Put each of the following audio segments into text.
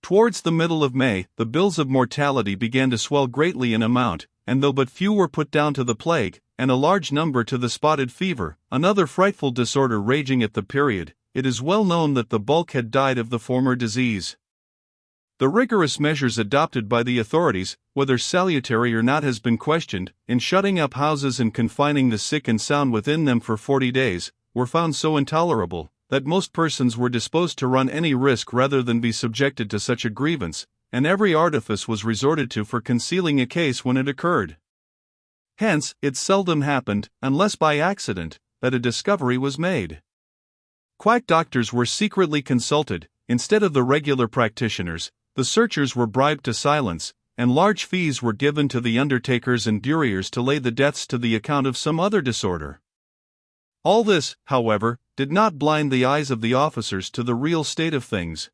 Towards the middle of May, the bills of mortality began to swell greatly in amount, and though but few were put down to the plague, and a large number to the spotted fever, another frightful disorder raging at the period, it is well known that the bulk had died of the former disease. The rigorous measures adopted by the authorities, whether salutary or not has been questioned, in shutting up houses and confining the sick and sound within them for 40 days, were found so intolerable, that most persons were disposed to run any risk rather than be subjected to such a grievance, and every artifice was resorted to for concealing a case when it occurred. Hence, it seldom happened, unless by accident, that a discovery was made. Quack doctors were secretly consulted, instead of the regular practitioners. The searchers were bribed to silence, and large fees were given to the undertakers and buriers to lay the deaths to the account of some other disorder. All this, however, did not blind the eyes of the officers to the real state of things.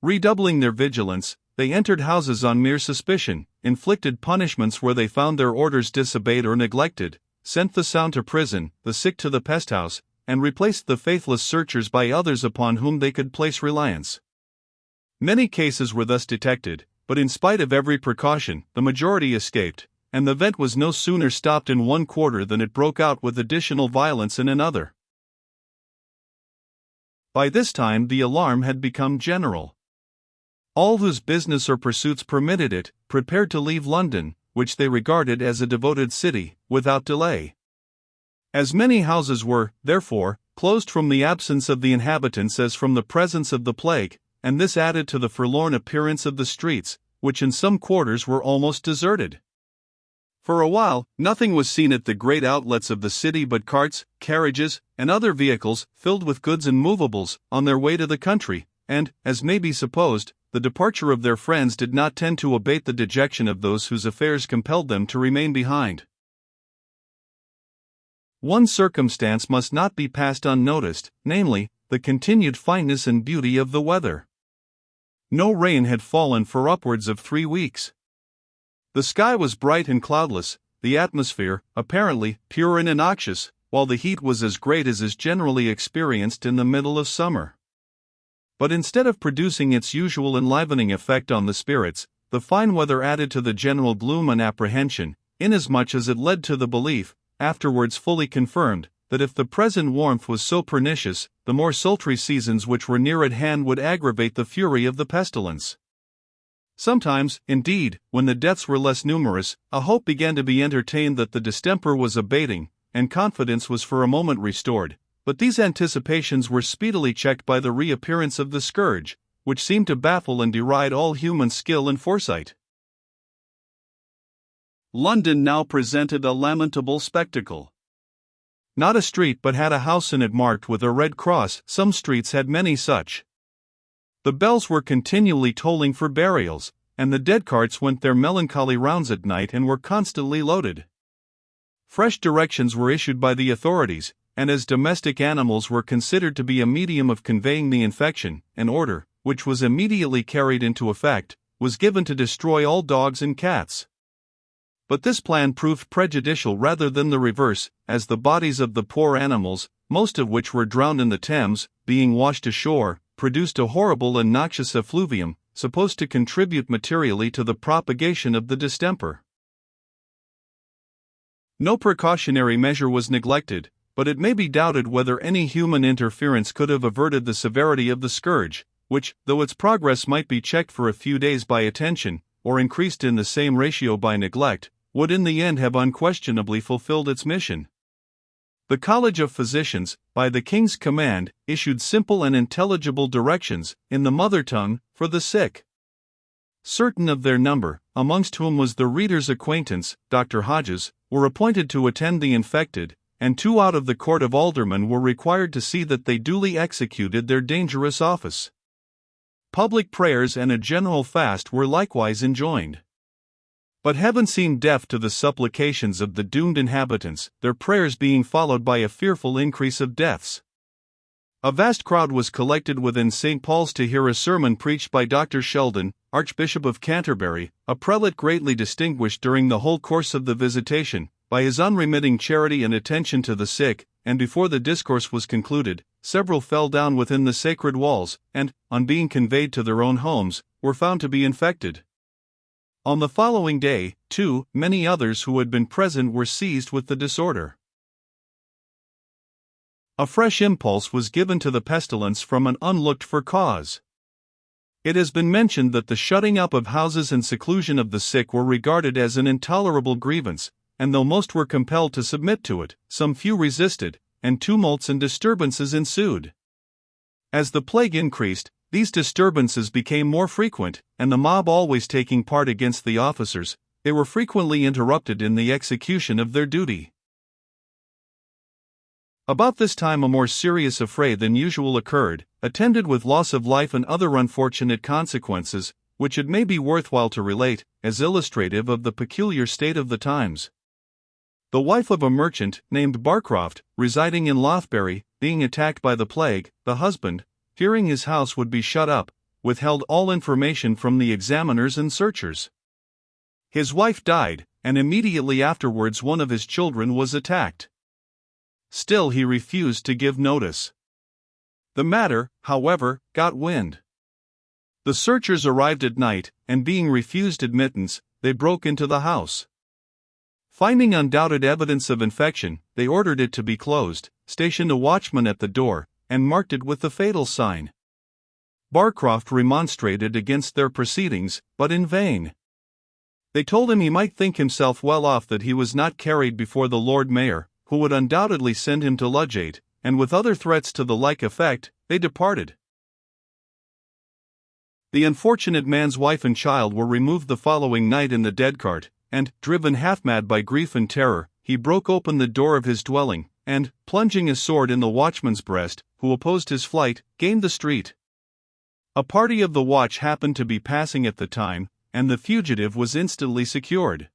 Redoubling their vigilance, they entered houses on mere suspicion, inflicted punishments where they found their orders disobeyed or neglected, sent the sound to prison, the sick to the pesthouse, and replaced the faithless searchers by others upon whom they could place reliance. Many cases were thus detected, but in spite of every precaution, the majority escaped, and the vent was no sooner stopped in one quarter than it broke out with additional violence in another. By this time the alarm had become general. All whose business or pursuits permitted it, prepared to leave London, which they regarded as a devoted city, without delay. As many houses were, therefore, closed from the absence of the inhabitants as from the presence of the plague, and this added to the forlorn appearance of the streets, which in some quarters were almost deserted. For a while, nothing was seen at the great outlets of the city but carts, carriages, and other vehicles, filled with goods and movables, on their way to the country, and, as may be supposed, the departure of their friends did not tend to abate the dejection of those whose affairs compelled them to remain behind. One circumstance must not be passed unnoticed, namely, the continued fineness and beauty of the weather. No rain had fallen for upwards of 3 weeks. The sky was bright and cloudless, the atmosphere, apparently, pure and innoxious, while the heat was as great as is generally experienced in the middle of summer. But instead of producing its usual enlivening effect on the spirits, the fine weather added to the general gloom and apprehension, inasmuch as it led to the belief, afterwards fully confirmed, that if the present warmth was so pernicious, the more sultry seasons which were near at hand would aggravate the fury of the pestilence. Sometimes, indeed, when the deaths were less numerous, a hope began to be entertained that the distemper was abating, and confidence was for a moment restored, but these anticipations were speedily checked by the reappearance of the scourge, which seemed to baffle and deride all human skill and foresight. London now presented a lamentable spectacle. Not a street but had a house in it marked with a red cross. Some streets had many such. The bells were continually tolling for burials, and the dead carts went their melancholy rounds at night and were constantly loaded. Fresh directions were issued by the authorities, and as domestic animals were considered to be a medium of conveying the infection, an order, which was immediately carried into effect, was given to destroy all dogs and cats. But this plan proved prejudicial rather than the reverse, as the bodies of the poor animals, most of which were drowned in the Thames, being washed ashore, produced a horrible and noxious effluvium, supposed to contribute materially to the propagation of the distemper. No precautionary measure was neglected, but it may be doubted whether any human interference could have averted the severity of the scourge, which, though its progress might be checked for a few days by attention, or increased in the same ratio by neglect, would in the end have unquestionably fulfilled its mission. The College of Physicians, by the King's command, issued simple and intelligible directions, in the mother tongue, for the sick. Certain of their number, amongst whom was the reader's acquaintance, Dr. Hodges, were appointed to attend the infected, and 2 out of the Court of Aldermen were required to see that they duly executed their dangerous office. Public prayers and a general fast were likewise enjoined. But heaven seemed deaf to the supplications of the doomed inhabitants, their prayers being followed by a fearful increase of deaths. A vast crowd was collected within St. Paul's to hear a sermon preached by Dr. Sheldon, Archbishop of Canterbury, a prelate greatly distinguished during the whole course of the visitation, by his unremitting charity and attention to the sick, and before the discourse was concluded, several fell down within the sacred walls, and, on being conveyed to their own homes, were found to be infected. On the following day, too, many others who had been present were seized with the disorder. A fresh impulse was given to the pestilence from an unlooked-for cause. It has been mentioned that the shutting up of houses and seclusion of the sick were regarded as an intolerable grievance, and though most were compelled to submit to it, some few resisted, and tumults and disturbances ensued. As the plague increased, these disturbances became more frequent, and the mob always taking part against the officers, they were frequently interrupted in the execution of their duty. About this time a more serious affray than usual occurred, attended with loss of life and other unfortunate consequences, which it may be worthwhile to relate, as illustrative of the peculiar state of the times. The wife of a merchant, named Barcroft, residing in Lothbury, being attacked by the plague, the husband, fearing his house would be shut up, withheld all information from the examiners and searchers. His wife died, and immediately afterwards one of his children was attacked. Still he refused to give notice. The matter, however, got wind. The searchers arrived at night, and being refused admittance, they broke into the house. Finding undoubted evidence of infection, they ordered it to be closed, stationed a watchman at the door, and marked it with the fatal sign. Barcroft remonstrated against their proceedings, but in vain. They told him he might think himself well off that he was not carried before the Lord Mayor, who would undoubtedly send him to Ludgate, and with other threats to the like effect, they departed. The unfortunate man's wife and child were removed the following night in the dead cart, and, driven half-mad by grief and terror, he broke open the door of his dwelling, and, plunging his sword in the watchman's breast, who opposed his flight, gained the street. A party of the watch happened to be passing at the time, and the fugitive was instantly secured.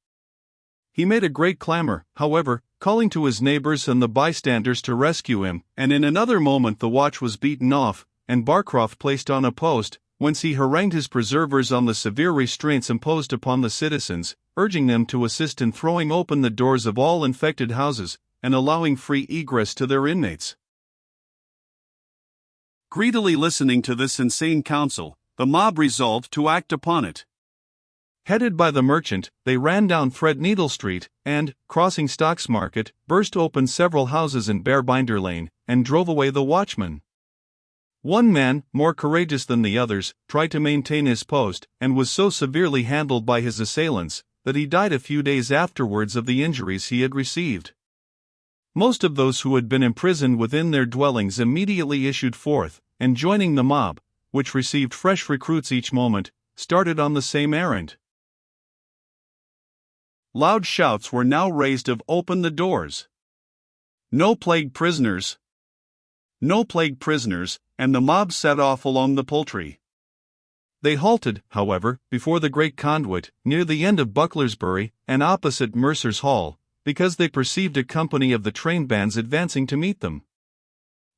He made a great clamor, however, calling to his neighbors and the bystanders to rescue him, and in another moment the watch was beaten off, and Barcroft placed on a post, whence he harangued his preservers on the severe restraints imposed upon the citizens, urging them to assist in throwing open the doors of all infected houses, and allowing free egress to their inmates. Greedily listening to this insane counsel, the mob resolved to act upon it. Headed by the merchant, they ran down Threadneedle Street, and, crossing Stocks Market, burst open several houses in Bearbinder Lane, and drove away the watchman. One man, more courageous than the others, tried to maintain his post, and was so severely handled by his assailants, that he died a few days afterwards of the injuries he had received. Most of those who had been imprisoned within their dwellings immediately issued forth, and joining the mob, which received fresh recruits each moment, started on the same errand. Loud shouts were now raised of "Open the doors! No plague prisoners! No plague prisoners!" and the mob set off along the Poultry. They halted, however, before the Great Conduit, near the end of Bucklersbury, and opposite Mercer's Hall, because they perceived a company of the trainbands advancing to meet them.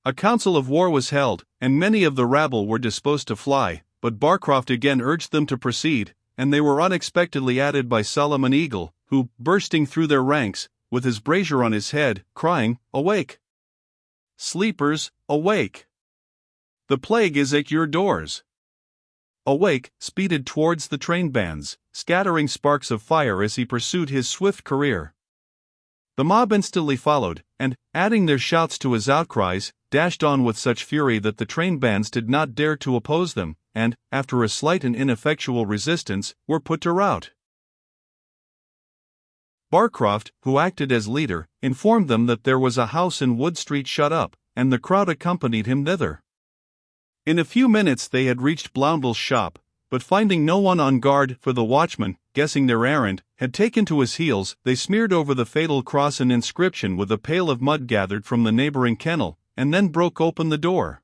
A council of war was held, and many of the rabble were disposed to fly, but Barcroft again urged them to proceed, and they were unexpectedly added by Solomon Eagle, who, bursting through their ranks, with his brazier on his head, crying, "Awake! Sleepers, awake! The plague is at your doors!" Awake, speeded towards the trainbands, scattering sparks of fire as he pursued his swift career. The mob instantly followed, and, adding their shouts to his outcries, dashed on with such fury that the trainbands did not dare to oppose them, and, after a slight and ineffectual resistance, were put to rout. Barcroft, who acted as leader, informed them that there was a house in Wood Street shut up, and the crowd accompanied him thither. In a few minutes they had reached Bloundell's shop, but finding no one on guard, for the watchman, guessing their errand, had taken to his heels, they smeared over the fatal cross an inscription with a pail of mud gathered from the neighboring kennel, and then broke open the door.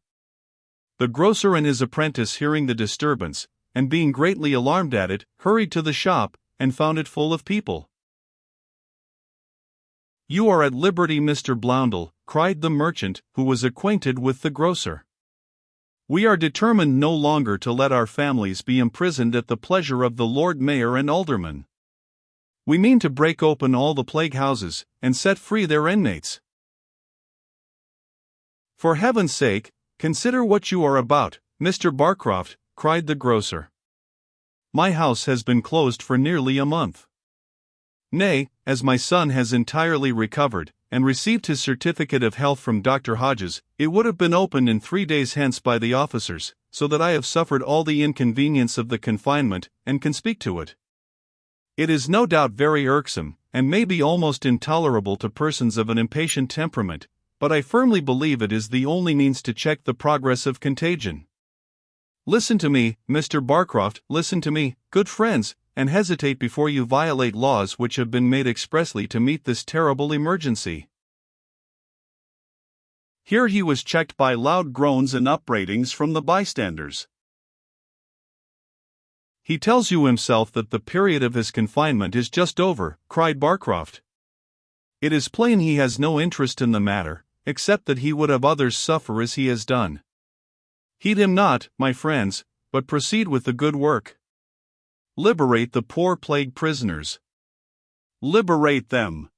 The grocer and his apprentice, hearing the disturbance, and being greatly alarmed at it, hurried to the shop, and found it full of people. "You are at liberty, Mr. Bloundell," cried the merchant, who was acquainted with the grocer. "We are determined no longer to let our families be imprisoned at the pleasure of the Lord Mayor and Aldermen. We mean to break open all the plague houses, and set free their inmates. For heaven's sake, consider what you are about, Mr. Barcroft, cried the grocer. My house has been closed for nearly a month. Nay, as my son has entirely recovered, and received his certificate of health from Dr. Hodges, it would have been opened in 3 days hence by the officers, so that I have suffered all the inconvenience of the confinement, and can speak to it. It is no doubt very irksome, and may be almost intolerable to persons of an impatient temperament, but I firmly believe it is the only means to check the progress of contagion. Listen to me, Mr. Barcroft, listen to me, good friends, and hesitate before you violate laws which have been made expressly to meet this terrible emergency. Here he was checked by loud groans and upbraidings from the bystanders. He tells you himself that the period of his confinement is just over, cried Barcroft. It is plain he has no interest in the matter, except that he would have others suffer as he has done. Heed him not, my friends, but proceed with the good work. Liberate the poor plague prisoners. Liberate them.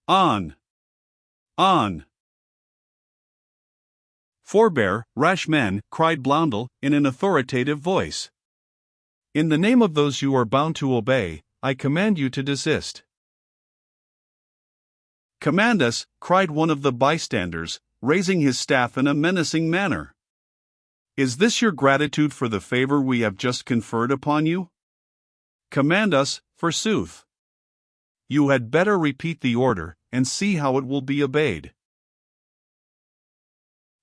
On. On. Forbear, rash men, cried Blondel, in an authoritative voice. In the name of those you are bound to obey, I command you to desist. Command us, cried one of the bystanders, raising his staff in a menacing manner. Is this your gratitude for the favor we have just conferred upon you? Command us, forsooth. You had better repeat the order, and see how it will be obeyed.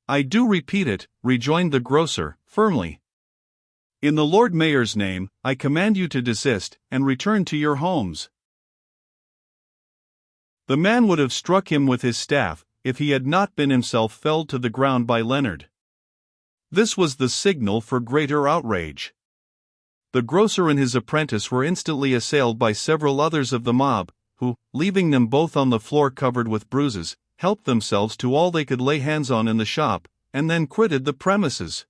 I do repeat it, rejoined the grocer, firmly. In the Lord Mayor's name, I command you to desist, and return to your homes. The man would have struck him with his staff, if he had not been himself felled to the ground by Leonard. This was the signal for greater outrage. The grocer and his apprentice were instantly assailed by several others of the mob, who, leaving them both on the floor covered with bruises, helped themselves to all they could lay hands on in the shop, and then quitted the premises.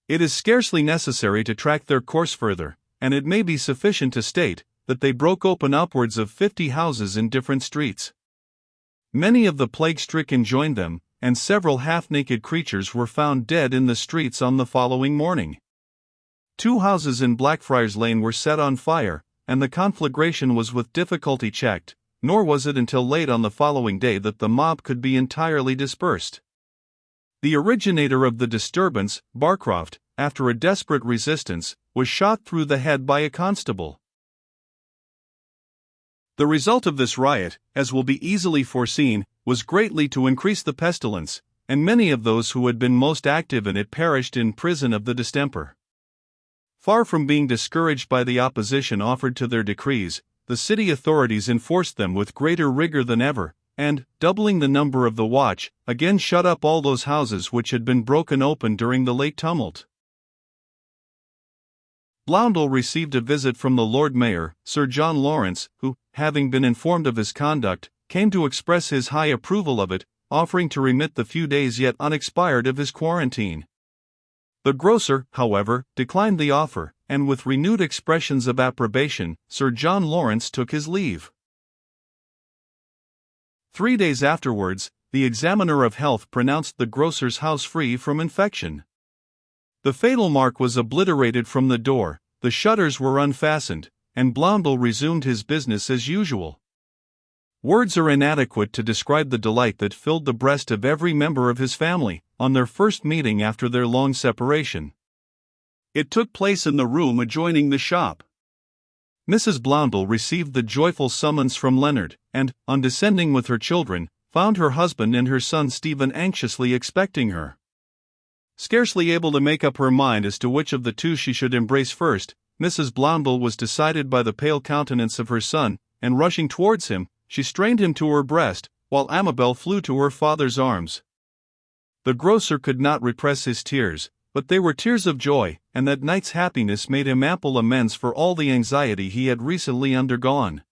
It is scarcely necessary to track their course further, and it may be sufficient to state that they broke open upwards of 50 houses in different streets. Many of the plague-stricken joined them, and several half-naked creatures were found dead in the streets on the following morning. 2 houses in Blackfriars Lane were set on fire, and the conflagration was with difficulty checked, nor was it until late on the following day that the mob could be entirely dispersed. The originator of the disturbance, Barcroft, after a desperate resistance, was shot through the head by a constable. The result of this riot, as will be easily foreseen, was greatly to increase the pestilence, and many of those who had been most active in it perished in prison of the distemper. Far from being discouraged by the opposition offered to their decrees, the city authorities enforced them with greater rigor than ever, and, doubling the number of the watch, again shut up all those houses which had been broken open during the late tumult. Blondel received a visit from the Lord Mayor, Sir John Lawrence, who, having been informed of his conduct, came to express his high approval of it, offering to remit the few days yet unexpired of his quarantine. The grocer, however, declined the offer, and with renewed expressions of approbation, Sir John Lawrence took his leave. 3 days afterwards, the examiner of health pronounced the grocer's house free from infection. The fatal mark was obliterated from the door, the shutters were unfastened, and Blondel resumed his business as usual. Words are inadequate to describe the delight that filled the breast of every member of his family, on their first meeting after their long separation. It took place in the room adjoining the shop. Mrs. Blondel received the joyful summons from Leonard, and, on descending with her children, found her husband and her son Stephen anxiously expecting her. Scarcely able to make up her mind as to which of the two she should embrace first, Mrs. Blondel was decided by the pale countenance of her son, and rushing towards him, she strained him to her breast, while Amabel flew to her father's arms. The grocer could not repress his tears, but they were tears of joy, and that night's happiness made him ample amends for all the anxiety he had recently undergone.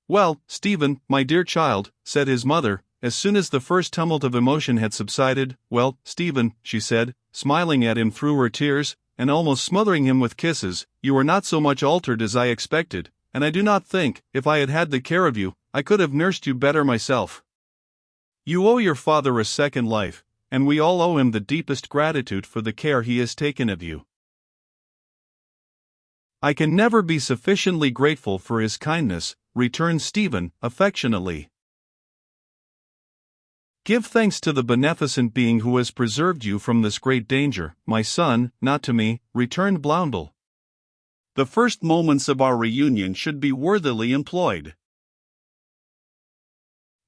"Well, Stephen, my dear child," said his mother, as soon as the first tumult of emotion had subsided. "Well, Stephen," she said, smiling at him through her tears, and almost smothering him with kisses, "You are not so much altered as I expected, and I do not think, if I had had the care of you, I could have nursed you better myself. You owe your father a second life, and we all owe him the deepest gratitude for the care he has taken of you. I can never be sufficiently grateful for his kindness," returned Stephen, affectionately. "Give thanks to the beneficent being who has preserved you from this great danger, my son, not to me," returned Bloundel. "The first moments of our reunion should be worthily employed."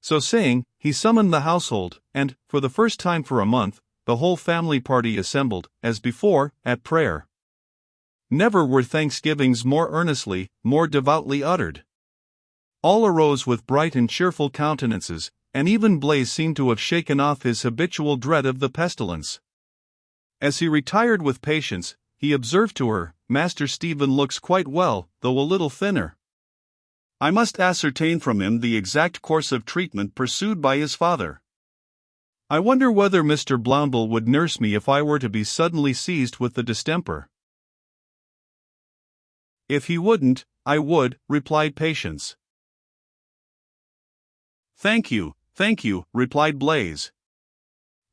So saying, he summoned the household, and, for the first time for a month, the whole family party assembled, as before, at prayer. Never were thanksgivings more earnestly, more devoutly uttered. All arose with bright and cheerful countenances, and even Blaise seemed to have shaken off his habitual dread of the pestilence. As he retired with Patience, he observed to her, "Master Stephen looks quite well, though a little thinner. I must ascertain from him the exact course of treatment pursued by his father. I wonder whether Mr. Bloundel would nurse me if I were to be suddenly seized with the distemper." "If he wouldn't, I would," replied Patience. Thank you," replied Blaise.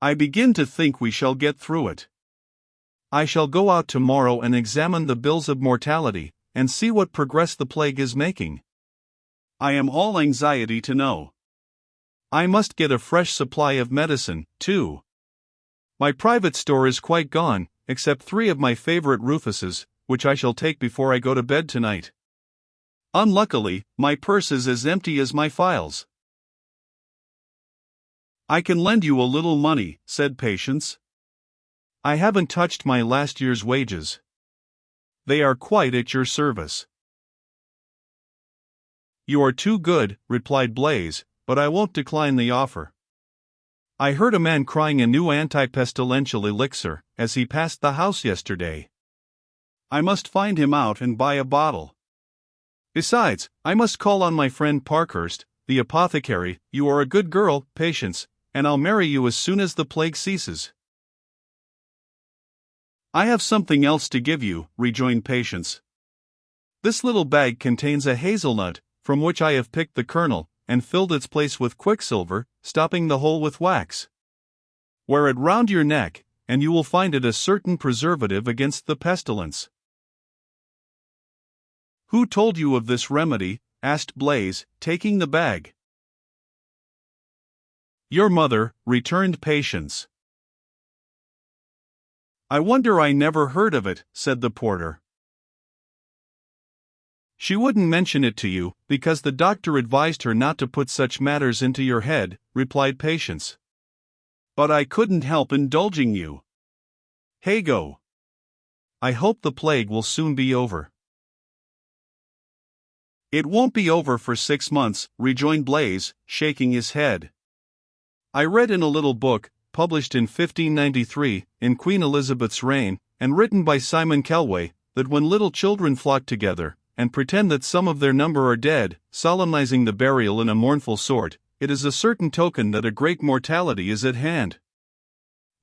"I begin to think we shall get through it. I shall go out tomorrow and examine the bills of mortality, and see what progress the plague is making. I am all anxiety to know. I must get a fresh supply of medicine, too. My private store is quite gone, except 3 of my favorite Rufuses, which I shall take before I go to bed tonight. Unluckily, my purse is as empty as my files." "I can lend you a little money," said Patience. "I haven't touched my last year's wages. They are quite at your service." "You are too good," replied Blaise, "but I won't decline the offer. I heard a man crying a new anti-pestilential elixir, as he passed the house yesterday. I must find him out and buy a bottle. Besides, I must call on my friend Parkhurst, the apothecary. You are a good girl, Patience, and I'll marry you as soon as the plague ceases." "I have something else to give you," rejoined Patience. "This little bag contains a hazelnut, from which I have picked the kernel, and filled its place with quicksilver, stopping the hole with wax. Wear it round your neck, and you will find it a certain preservative against the pestilence." "Who told you of this remedy?" asked Blaise, taking the bag. "Your mother," returned Patience. "I wonder I never heard of it," said the porter. "She wouldn't mention it to you, because the doctor advised her not to put such matters into your head," replied Patience. "But I couldn't help indulging you. Heigho! I hope the plague will soon be over." "It won't be over for 6 months," rejoined Blaise, shaking his head. "I read in a little book, published in 1593, in Queen Elizabeth's reign, and written by Simon Kelway, that when little children flock together, and pretend that some of their number are dead, solemnizing the burial in a mournful sort, it is a certain token that a great mortality is at hand.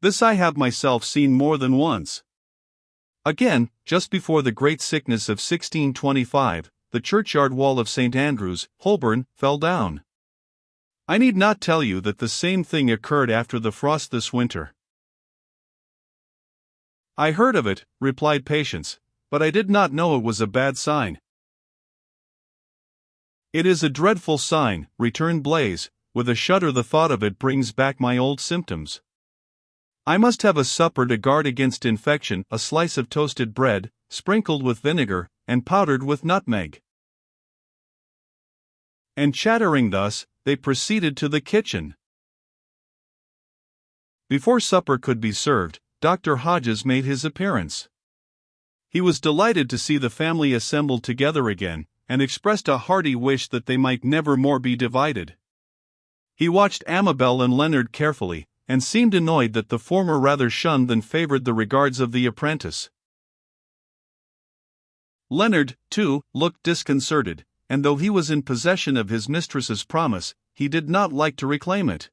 This I have myself seen more than once. Again, just before the great sickness of 1625, the churchyard wall of St. Andrew's, Holborn, fell down. I need not tell you that the same thing occurred after the frost this winter." "I heard of it," replied Patience, "but I did not know it was a bad sign." "It is a dreadful sign," returned Blaise, with a shudder. "The thought of it brings back my old symptoms. I must have a supper to guard against infection, a slice of toasted bread, sprinkled with vinegar, and powdered with nutmeg." And chattering thus, they proceeded to the kitchen. Before supper could be served, Dr. Hodges made his appearance. He was delighted to see the family assembled together again, and expressed a hearty wish that they might never more be divided. He watched Amabel and Leonard carefully, and seemed annoyed that the former rather shunned than favored the regards of the apprentice. Leonard, too, looked disconcerted, and though he was in possession of his mistress's promise, he did not like to reclaim it.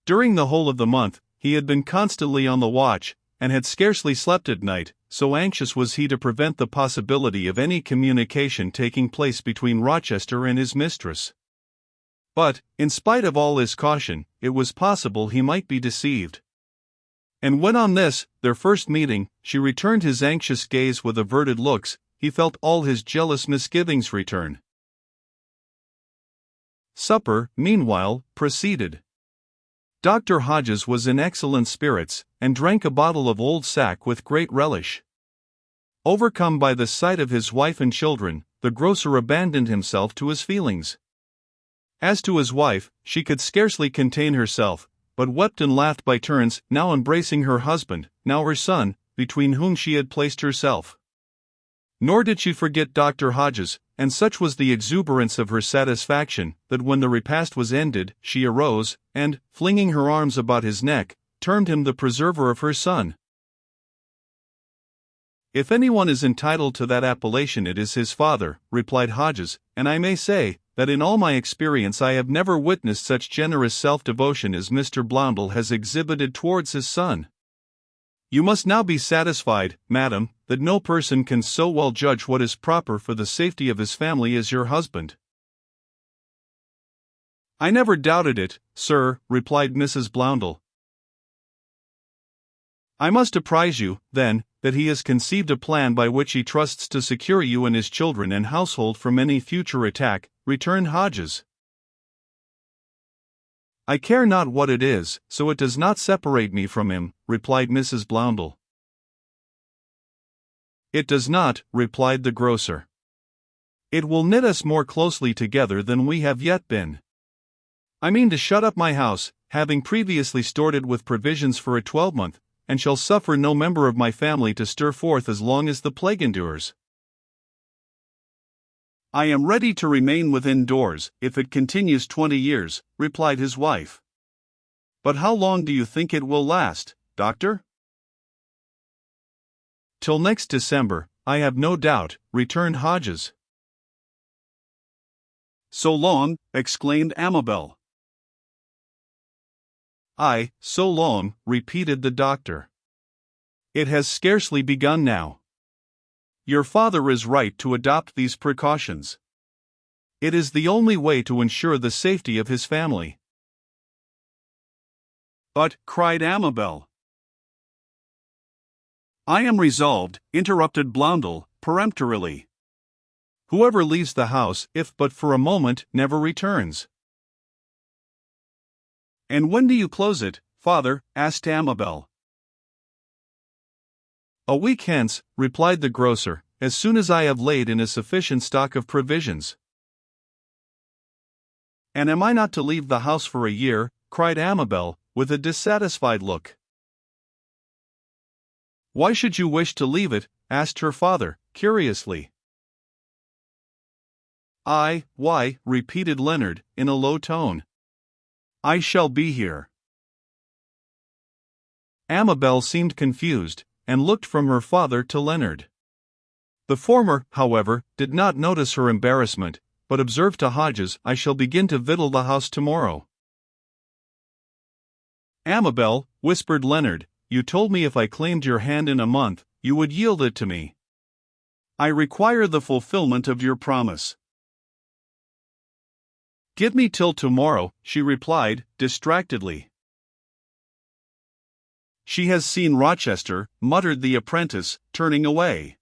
During the whole of the month, he had been constantly on the watch, and had scarcely slept at night, so anxious was he to prevent the possibility of any communication taking place between Rochester and his mistress. But, in spite of all his caution, it was possible he might be deceived. And when on this, their first meeting, she returned his anxious gaze with averted looks, he felt all his jealous misgivings return. Supper, meanwhile, proceeded. Dr. Hodges was in excellent spirits, and drank a bottle of old sack with great relish. Overcome by the sight of his wife and children, the grocer abandoned himself to his feelings. As to his wife, she could scarcely contain herself, but wept and laughed by turns, now embracing her husband, now her son, between whom she had placed herself. Nor did she forget Dr. Hodges, and such was the exuberance of her satisfaction, that when the repast was ended, she arose, and, flinging her arms about his neck, termed him the preserver of her son. "If anyone is entitled to that appellation it is his father," replied Hodges, "and I may say, that in all my experience I have never witnessed such generous self-devotion as Mr. Blondel has exhibited towards his son. You must now be satisfied, madam, that no person can so well judge what is proper for the safety of his family as your husband." "I never doubted it, sir," replied Mrs. Blondel. "I must apprise you, then, that he has conceived a plan by which he trusts to secure you and his children and household from any future attack," returned Hodges. "I care not what it is, so it does not separate me from him," replied Mrs. Blondel. "It does not," replied the grocer. "It will knit us more closely together than we have yet been. I mean to shut up my house, having previously stored it with provisions for a 12-month, and shall suffer no member of my family to stir forth as long as the plague endures. "I am ready to remain within doors, if it continues 20 years, replied his wife. "But how long do you think it will last, doctor?" "Till next December, I have no doubt," returned Hodges. "So long," exclaimed Amabel. "Aye, so long," repeated the doctor. "It has scarcely begun now. Your father is right to adopt these precautions. It is the only way to ensure the safety of his family." "But," cried Amabel. "I am resolved," interrupted Blondel, peremptorily. "Whoever leaves the house, if but for a moment, never returns." "And when do you close it, father?" asked Amabel. "A week hence," replied the grocer, "as soon as I have laid in a sufficient stock of provisions." "And am I not to leave the house for a year?" cried Amabel, with a dissatisfied look. "Why should you wish to leave it?" asked her father, curiously. Why," repeated Leonard, in a low tone. "I shall be here." Amabel seemed confused, and looked from her father to Leonard. The former, however, did not notice her embarrassment, but observed to Hodges, "I shall begin to victual the house tomorrow." "Amabel," whispered Leonard, "you told me if I claimed your hand in a month, you would yield it to me. I require the fulfillment of your promise." "Give me till tomorrow," she replied, distractedly. "She has seen Rochester," muttered the apprentice, turning away.